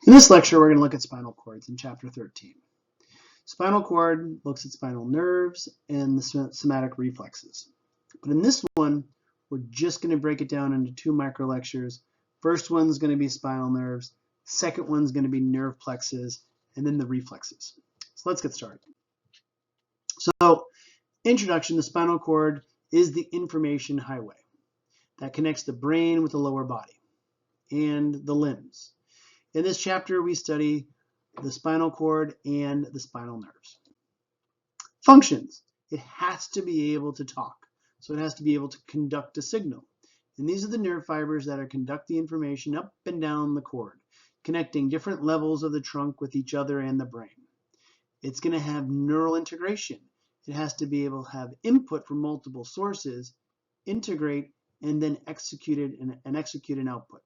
In this lecture, we're going to look at spinal cords in chapter 13. Spinal cord looks at spinal nerves and the somatic reflexes. But in this one, we're just going to break it down into two micro lectures. First one's going to be spinal nerves. Second one's going to be nerve plexes, and then the reflexes. So let's get started. So, introduction, the spinal cord is the information highway that connects the brain with the lower body and the limbs. In this chapter, we study the spinal cord and the spinal nerves. Functions. It has to be able to talk. So it has to be able to conduct a signal. And these are the nerve fibers that are conduct the information up and down the cord, connecting different levels of the trunk with each other and the brain. It's going to have neural integration. It has to be able to have input from multiple sources, integrate, and then execute an output.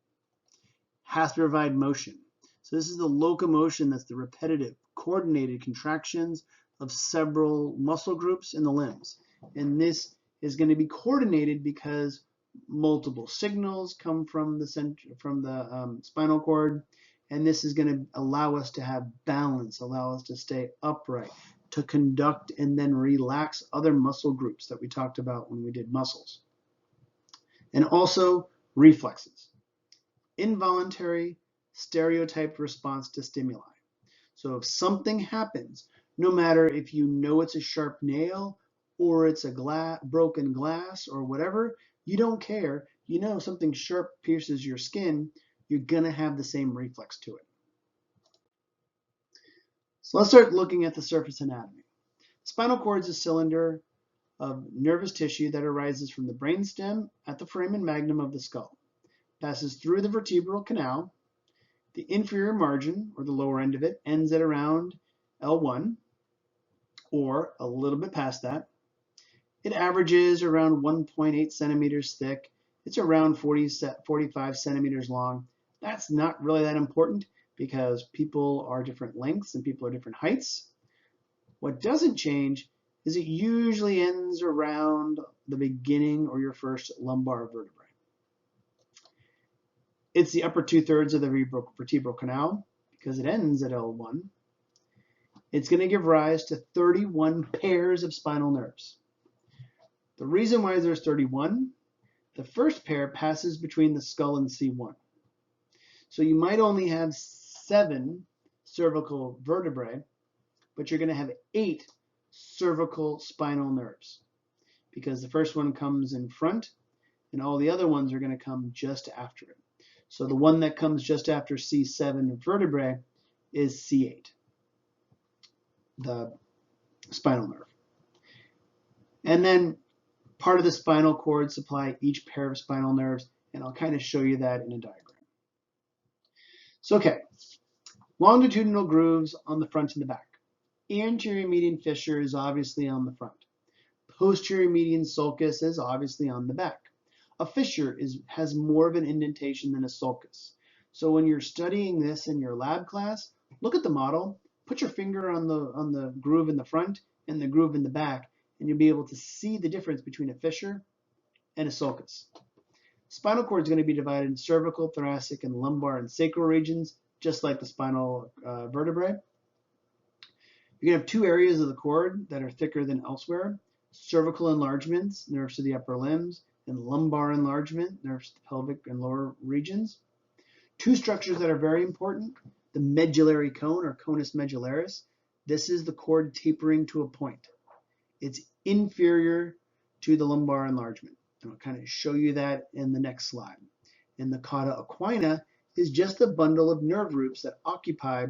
Has to provide motion. So this is the locomotion, that's the repetitive, coordinated contractions of several muscle groups in the limbs. And this is going to be coordinated because multiple signals come from the spinal cord, and this is going to allow us to have balance, allow us to stay upright, to conduct and then relax other muscle groups that we talked about when we did muscles. And also reflexes. Involuntary stereotyped response to stimuli. So if something happens, no matter if you know it's a sharp nail or it's a broken glass or whatever, you don't care. You know something sharp pierces your skin, you're going to have the same reflex to it. So let's start looking at the surface anatomy. Spinal cord is a cylinder of nervous tissue that arises from the brainstem at the foramen magnum of the skull, passes through the vertebral canal. The inferior margin, or the lower end of it, ends at around L1, or a little bit past that. It averages around 1.8 centimeters thick. It's around 45 centimeters long. That's not really that important because people are different lengths and people are different heights. What doesn't change is it usually ends around the beginning or your first lumbar vertebrae. It's the upper 2/3 of the vertebral canal because it ends at L1. It's going to give rise to 31 pairs of spinal nerves. The reason why there's 31, the first pair passes between the skull and C1. So you might only have 7 cervical vertebrae, but you're going to have 8 cervical spinal nerves because the first one comes in front and all the other ones are going to come just after it. So the one that comes just after C7 vertebrae is C8, the spinal nerve. And then part of the spinal cord supply each pair of spinal nerves, and I'll kind of show you that in a diagram. So, okay, longitudinal grooves on the front and the back. Anterior median fissure is obviously on the front. Posterior median sulcus is obviously on the back. A fissure has more of an indentation than a sulcus. So when you're studying this in your lab class, look at the model, put your finger on the groove in the front and the groove in the back, and you'll be able to see the difference between a fissure and a sulcus. Spinal cord is going to be divided in cervical, thoracic, and lumbar and sacral regions, just like the spinal vertebrae. You're going to have 2 areas of the cord that are thicker than elsewhere: cervical enlargements, nerves to the upper limbs, and lumbar enlargement, nerves to the pelvic and lower regions. 2 structures that are very important: the medullary cone, or conus medullaris. This is the cord tapering to a point. It's inferior to the lumbar enlargement. And I'll kind of show you that in the next slide. And the cauda equina is just a bundle of nerve roots that occupy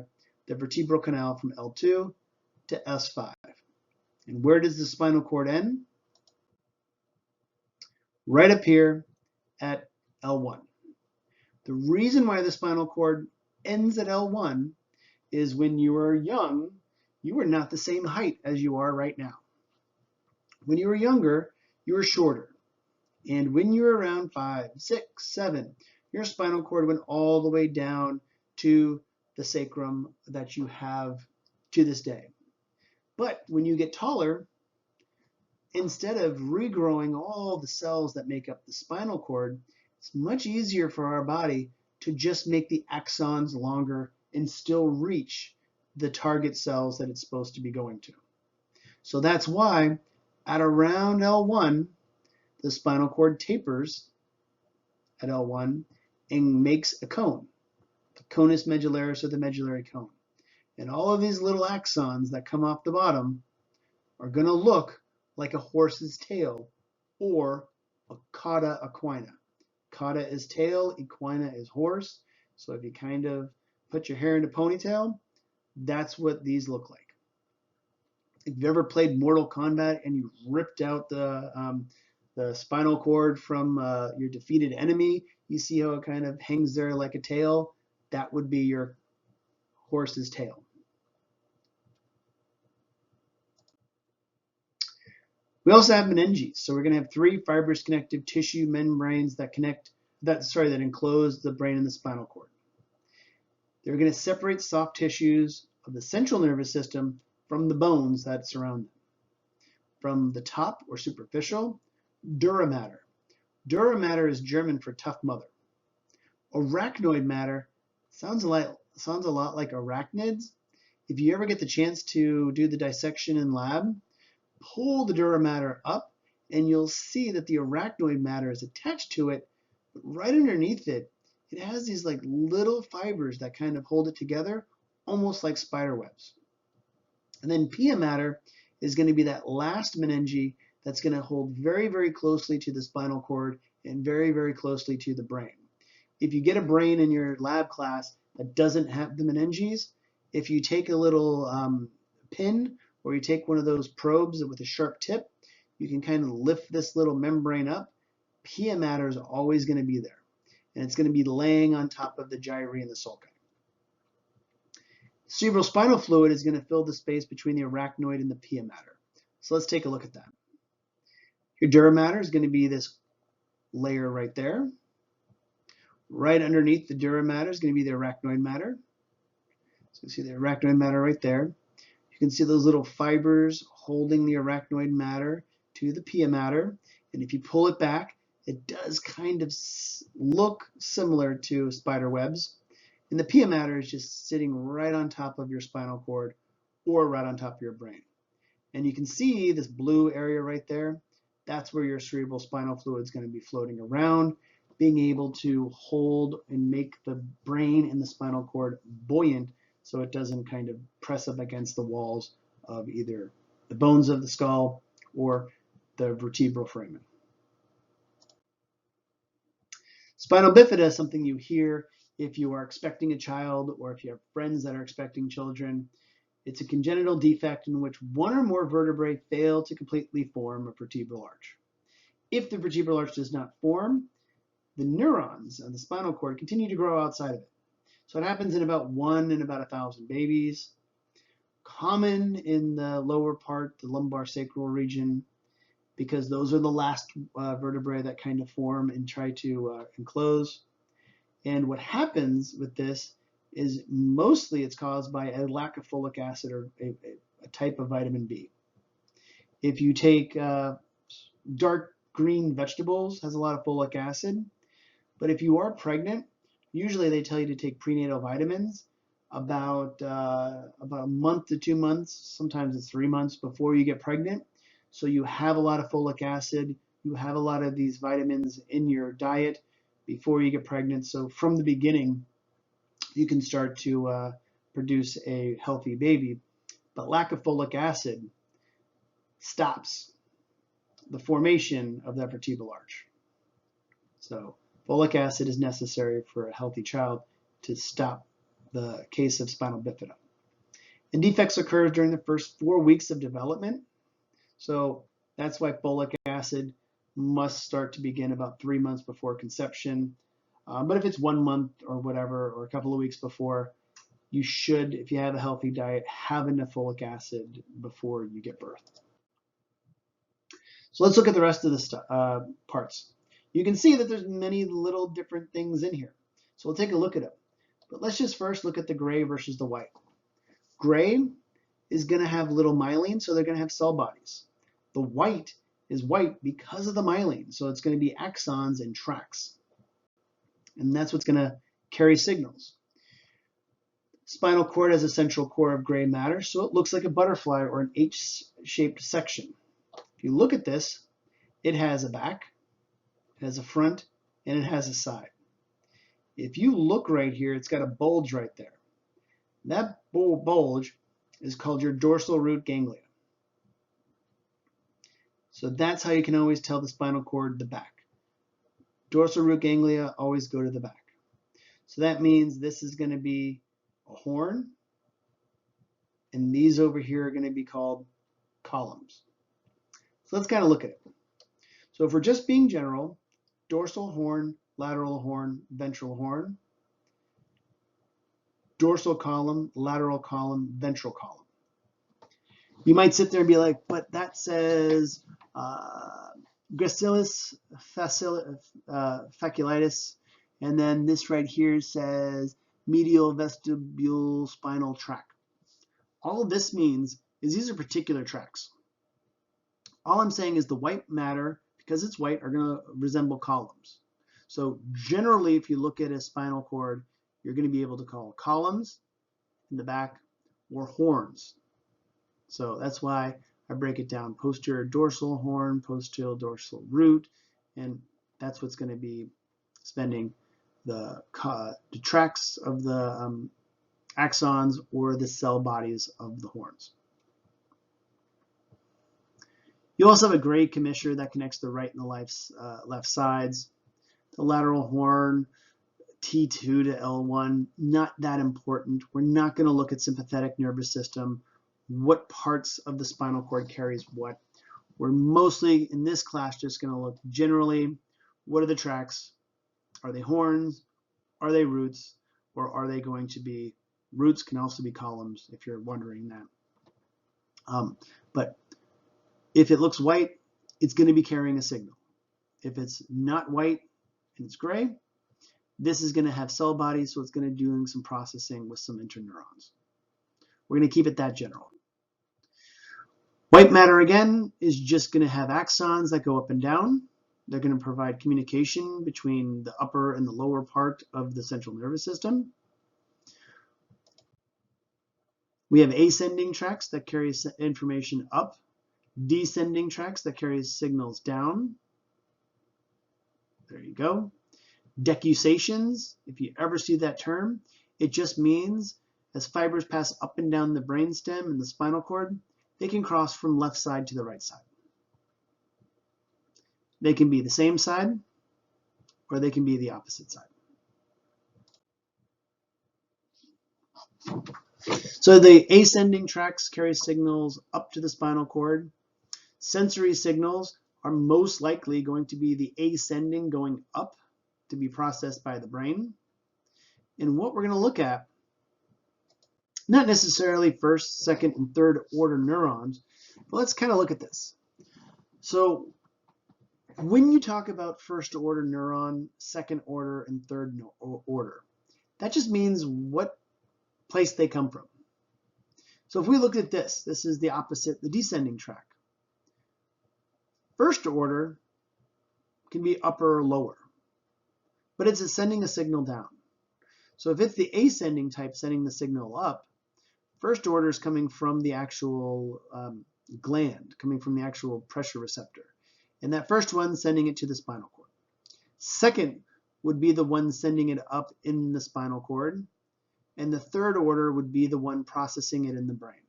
the vertebral canal from L2 to S5. And where does the spinal cord end? Right up here at L1. The reason why the spinal cord ends at L1 is when you were young, you were not the same height as you are right now. When you were younger, you were shorter. And when you were around 5, 6, 7, your spinal cord went all the way down to the sacrum that you have to this day. But when you get taller, instead of regrowing all the cells that make up the spinal cord, it's much easier for our body to just make the axons longer and still reach the target cells that it's supposed to be going to. So that's why at around L1, the spinal cord tapers at L1 and makes a cone, the conus medullaris or the medullary cone. And all of these little axons that come off the bottom are going to look like a horse's tail or a cauda equina. Cauda is tail, equina is horse. So if you kind of put your hair in a ponytail, that's what these look like. If you've ever played Mortal Kombat and you ripped out the spinal cord from your defeated enemy, you see how it kind of hangs there like a tail? That would be your horse's tail. We also have meninges. So we're going to have 3 fibrous connective tissue membranes that enclose the brain and the spinal cord. They're going to separate soft tissues of the central nervous system from the bones that surround them. From the top or superficial, dura mater. Dura mater is German for tough mother. Arachnoid matter sounds a lot like arachnids. If you ever get the chance to do the dissection in lab, pull the dura mater up and you'll see that the arachnoid matter is attached to it, but right underneath it, it has these like little fibers that kind of hold it together, almost like spider webs. And then pia mater is going to be that last meninge that's going to hold very, very closely to the spinal cord and very, very closely to the brain. If you get a brain in your lab class that doesn't have the meninges, if you take a little pin or you take one of those probes with a sharp tip, you can kind of lift this little membrane up. Pia mater is always going to be there, and it's going to be laying on top of the gyri and the sulci. Cerebral spinal fluid is going to fill the space between the arachnoid and the pia mater. So let's take a look at that. Your dura mater is going to be this layer right there. Right underneath the dura mater is going to be the arachnoid mater. So you see the arachnoid mater right there. You can see those little fibers holding the arachnoid mater to the pia mater. And if you pull it back, it does kind of look similar to spider webs. And the pia mater is just sitting right on top of your spinal cord or right on top of your brain. And you can see this blue area right there. That's where your cerebral spinal fluid is going to be floating around, being able to hold and make the brain and the spinal cord buoyant so it doesn't kind of press up against the walls of either the bones of the skull or the vertebral foramen. Spinal bifida is something you hear if you are expecting a child or if you have friends that are expecting children. It's a congenital defect in which one or more vertebrae fail to completely form a vertebral arch. If the vertebral arch does not form, the neurons on the spinal cord continue to grow outside of it. So it happens in about 1 in about 1,000 babies. Common in the lower part, the lumbar sacral region, because those are the last vertebrae that kind of form and try to enclose. And what happens with this is mostly it's caused by a lack of folic acid or a type of vitamin B. If you take dark green vegetables, has a lot of folic acid, but if you are pregnant, usually they tell you to take prenatal vitamins about a month to 2 months, sometimes it's 3 months before you get pregnant. So you have a lot of folic acid, you have a lot of these vitamins in your diet before you get pregnant. So from the beginning, you can start to produce a healthy baby. But lack of folic acid stops the formation of that vertebral arch. So folic acid is necessary for a healthy child to stop the case of spinal bifida. And defects occur during the first 4 weeks of development. So that's why folic acid must start to begin about 3 months before conception. But if it's 1 month or whatever, or a couple of weeks before, you should, if you have a healthy diet, have enough folic acid before you get birth. So let's look at the rest of the parts. You can see that there's many little different things in here. So we'll take a look at them. But let's just first look at the gray versus the white. Gray is going to have little myelin, so they're going to have cell bodies. The white is white because of the myelin, so it's going to be axons and tracts. And that's what's going to carry signals. Spinal cord has a central core of gray matter, so it looks like a butterfly or an H-shaped section. If you look at this, it has a back, it has a front, and it has a side. If you look right here, it's got a bulge right there. That bulge is called your dorsal root ganglia. So that's how you can always tell the spinal cord the back. Dorsal root ganglia always go to the back. So that means this is going to be a horn, and these over here are going to be called columns. So let's kind of look at it. So if we're just being general, dorsal horn, lateral horn, ventral horn, dorsal column, lateral column, ventral column. You might sit there and be like, but that says gracilis fasciitis, and then this right here says medial vestibule spinal tract. All this means is these are particular tracts. All I'm saying is the white matter, because it's white, are going to resemble columns. So generally, if you look at a spinal cord, you're going to be able to call columns in the back or horns. So that's why I break it down: posterior dorsal horn, posterior dorsal root, and that's what's going to be spending the tracts of the axons or the cell bodies of the horns. You also have a gray commissure that connects the right and the left sides. The lateral horn, T2 to L1, not that important. We're not going to look at sympathetic nervous system, what parts of the spinal cord carries what. We're mostly, in this class, just going to look generally, what are the tracts? Are they horns? Are they roots? Or are they going to be, roots can also be columns, if you're wondering that. But if it looks white, it's going to be carrying a signal. If it's not white and it's gray, this is going to have cell bodies, so it's going to be doing some processing with some interneurons. We're going to keep it that general. White matter, again, is just going to have axons that go up and down. They're going to provide communication between the upper and the lower part of the central nervous system. We have ascending tracts that carry information up, descending tracts that carry signals down. There you go. Decussations, if you ever see that term, it just means as fibers pass up and down the brainstem and the spinal cord, they can cross from left side to the right side. They can be the same side, or they can be the opposite side. So the ascending tracts carry signals up to the spinal cord. Sensory signals are most likely going to be the ascending going up to be processed by the brain. And what we're going to look at, not necessarily first, second, and third order neurons, but let's kind of look at this. So when you talk about first order neuron, second order, and third order, that just means what place they come from. So if we look at this, this is the opposite, the descending tract. First order can be upper or lower, but it's sending a signal down. So if it's the ascending type sending the signal up, first order is coming from the actual gland, coming from the actual pressure receptor. And that first one sending it to the spinal cord. Second would be the one sending it up in the spinal cord. And the third order would be the one processing it in the brain.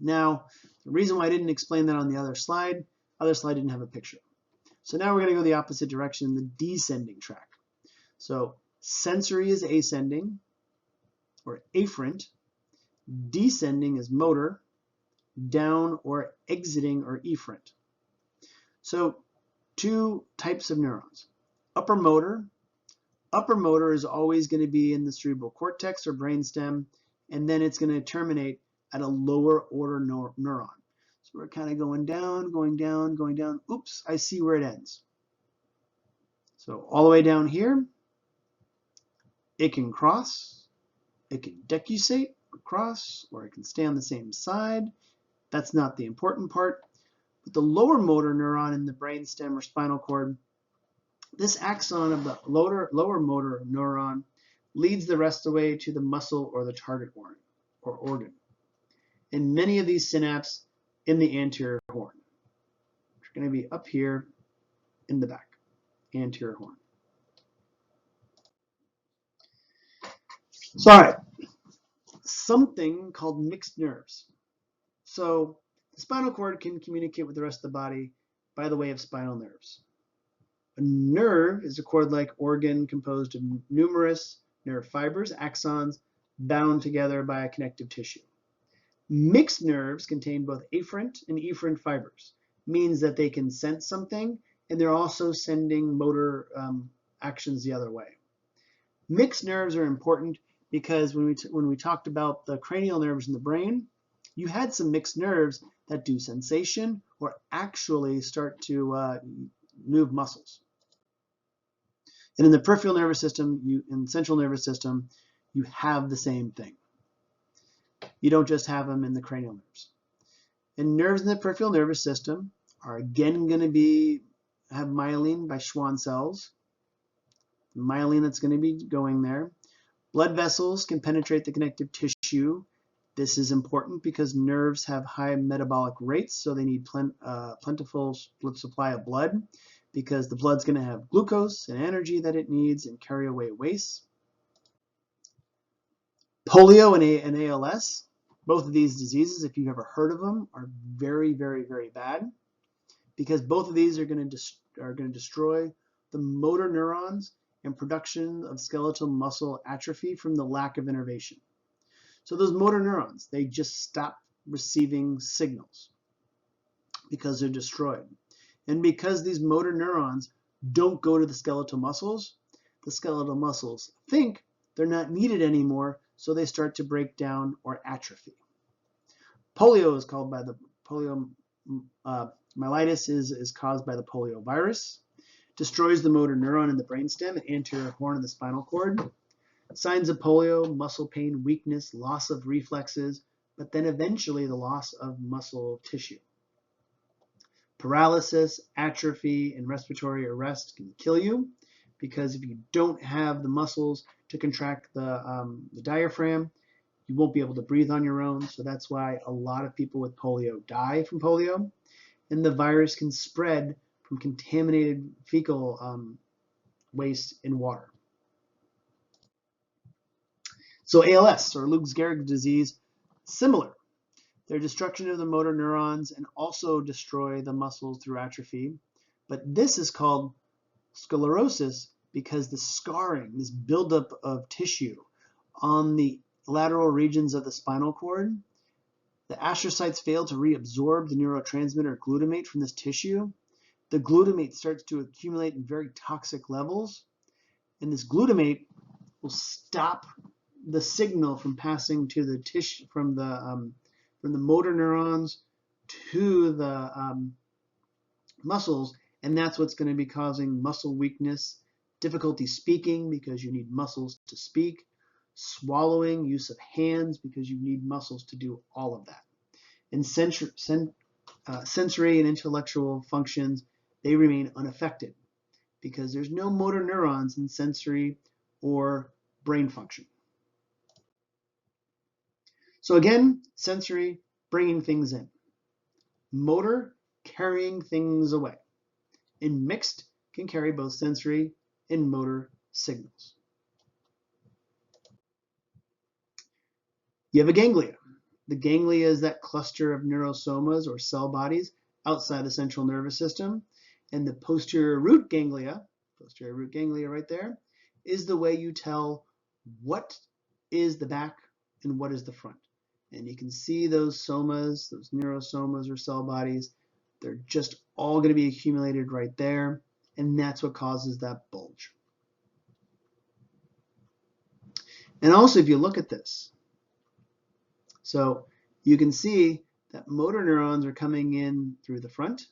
Now, the reason why I didn't explain that on the other slide didn't have a picture. So now we're going to go the opposite direction, the descending tract. So sensory is ascending or afferent. Descending is motor. Down or exiting or efferent. So two types of neurons. Upper motor. Upper motor is always going to be in the cerebral cortex or brainstem, and then it's going to terminate at a lower order neuron. So we're kind of going down, going down, going down. Oops, I see where it ends. So all the way down here, it can cross, it can decussate or cross, or it can stay on the same side. That's not the important part. But the lower motor neuron in the brainstem or spinal cord, this axon of the lower motor neuron leads the rest of the way to the muscle or the target organ. And many of these synapses in the anterior horn, which are going to be up here in the back, anterior horn. So, all right, something called mixed nerves. So the spinal cord can communicate with the rest of the body by the way of spinal nerves. A nerve is a cord-like organ composed of numerous nerve fibers, axons, bound together by a connective tissue. Mixed nerves contain both afferent and efferent fibers, means that they can sense something and they're also sending motor actions the other way. Mixed nerves are important because when we talked about the cranial nerves in the brain, you had some mixed nerves that do sensation or actually start to move muscles. And in the peripheral nervous system, in the central nervous system, you have the same thing. You don't just have them in the cranial nerves. And nerves in the peripheral nervous system are again going to have myelin by Schwann cells. Myelin that's going to be going there. Blood vessels can penetrate the connective tissue. This is important because nerves have high metabolic rates, so they need plentiful supply of blood because the blood's going to have glucose and energy that it needs and carry away waste. Polio and ALS, both of these diseases, if you've ever heard of them, are very, very, very bad because both of these are going to destroy the motor neurons and production of skeletal muscle atrophy from the lack of innervation. So those motor neurons, they just stop receiving signals because they're destroyed. And because these motor neurons don't go to the skeletal muscles think they're not needed anymore, so they start to break down or atrophy. Polio is called by the myelitis is caused by the polio virus. Destroys the motor neuron in the brainstem and anterior horn of the spinal cord. Signs of polio: muscle pain, weakness, loss of reflexes, but then eventually the loss of muscle tissue. Paralysis, atrophy, and respiratory arrest can kill you because if you don't have the muscles to contract the diaphragm, you won't be able to breathe on your own. So that's why a lot of people with polio die from polio. And the virus can spread from contaminated fecal waste in water. So ALS, or Lou Gehrig's disease, similar. They're destruction of the motor neurons and also destroy the muscles through atrophy. But this is called sclerosis because the scarring, this buildup of tissue on the lateral regions of the spinal cord, the astrocytes fail to reabsorb the neurotransmitter glutamate from this tissue. The glutamate starts to accumulate in very toxic levels, and this glutamate will stop the signal from passing to the tissue from the motor neurons to the muscles, and that's what's going to be causing muscle weakness, difficulty speaking because you need muscles to speak, swallowing, use of hands because you need muscles to do all of that. And sensory and intellectual functions, they remain unaffected because there's no motor neurons in sensory or brain function. So again, sensory, bringing things in. Motor, carrying things away. And mixed can carry both sensory and motor signals. You have a ganglia. The ganglia is that cluster of neurosomas or cell bodies outside the central nervous system. And the posterior root ganglia right there, is the way you tell what is the back and what is the front. And you can see those somas, those neurosomas or cell bodies, they're just all going to be accumulated right there. And that's what causes that bulge. And also, if you look at this, so you can see that motor neurons are coming in through the front.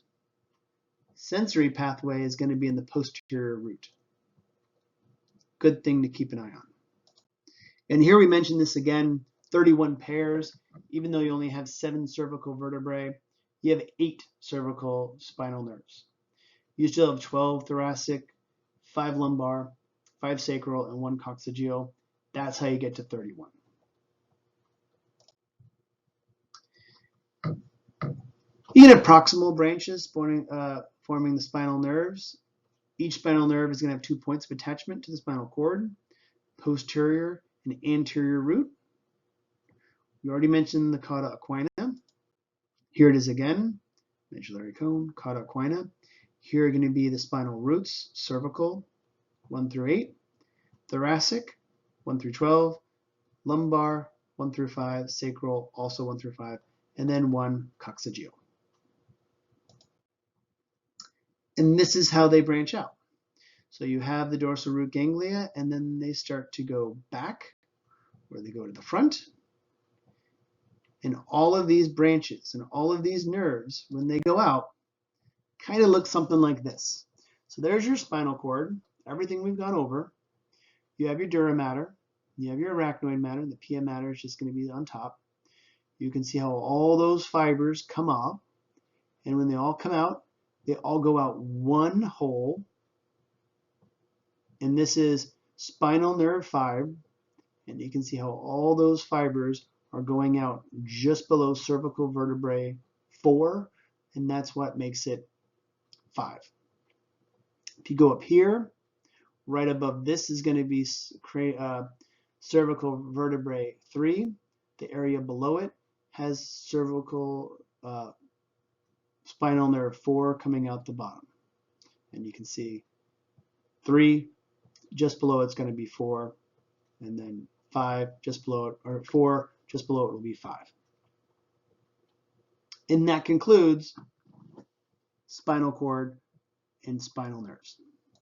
Sensory pathway is going to be in the posterior root. Good thing to keep an eye on. And here we mentioned this again, 31 pairs. Even though you only have 7 cervical vertebrae, you have 8 cervical spinal nerves. You still have 12 thoracic, 5 lumbar, 5 sacral, and 1 coccygeal. That's how you get to 31. You can have proximal branches forming the spinal nerves. Each spinal nerve is going to have 2 points of attachment to the spinal cord, posterior and anterior root. We already mentioned the cauda equina. Here it is again, medullary cone, cauda equina. Here are going to be the spinal roots, cervical, 1 through 8, thoracic, 1 through 12, lumbar, 1 through 5, sacral, also 1 through 5, and then 1 coccygeal. And this is how they branch out. So you have the dorsal root ganglia, and then they start to go back, where they go to the front. And all of these branches and all of these nerves, when they go out, kind of look something like this. So there's your spinal cord, everything we've gone over. You have your dura mater, you have your arachnoid matter, the pia mater is just going to be on top. You can see how all those fibers come off, and when they all come out, they all go out one hole, and this is spinal nerve 5, and you can see how all those fibers are going out just below cervical vertebrae 4, and that's what makes it 5. If you go up here, right above this is going to be cervical vertebrae 3. The area below it has cervical spinal nerve 4 coming out the bottom. And you can see 3, just below it's going to be 4, and then 5 just below it, or 4 just below it will be 5. And that concludes spinal cord and spinal nerves.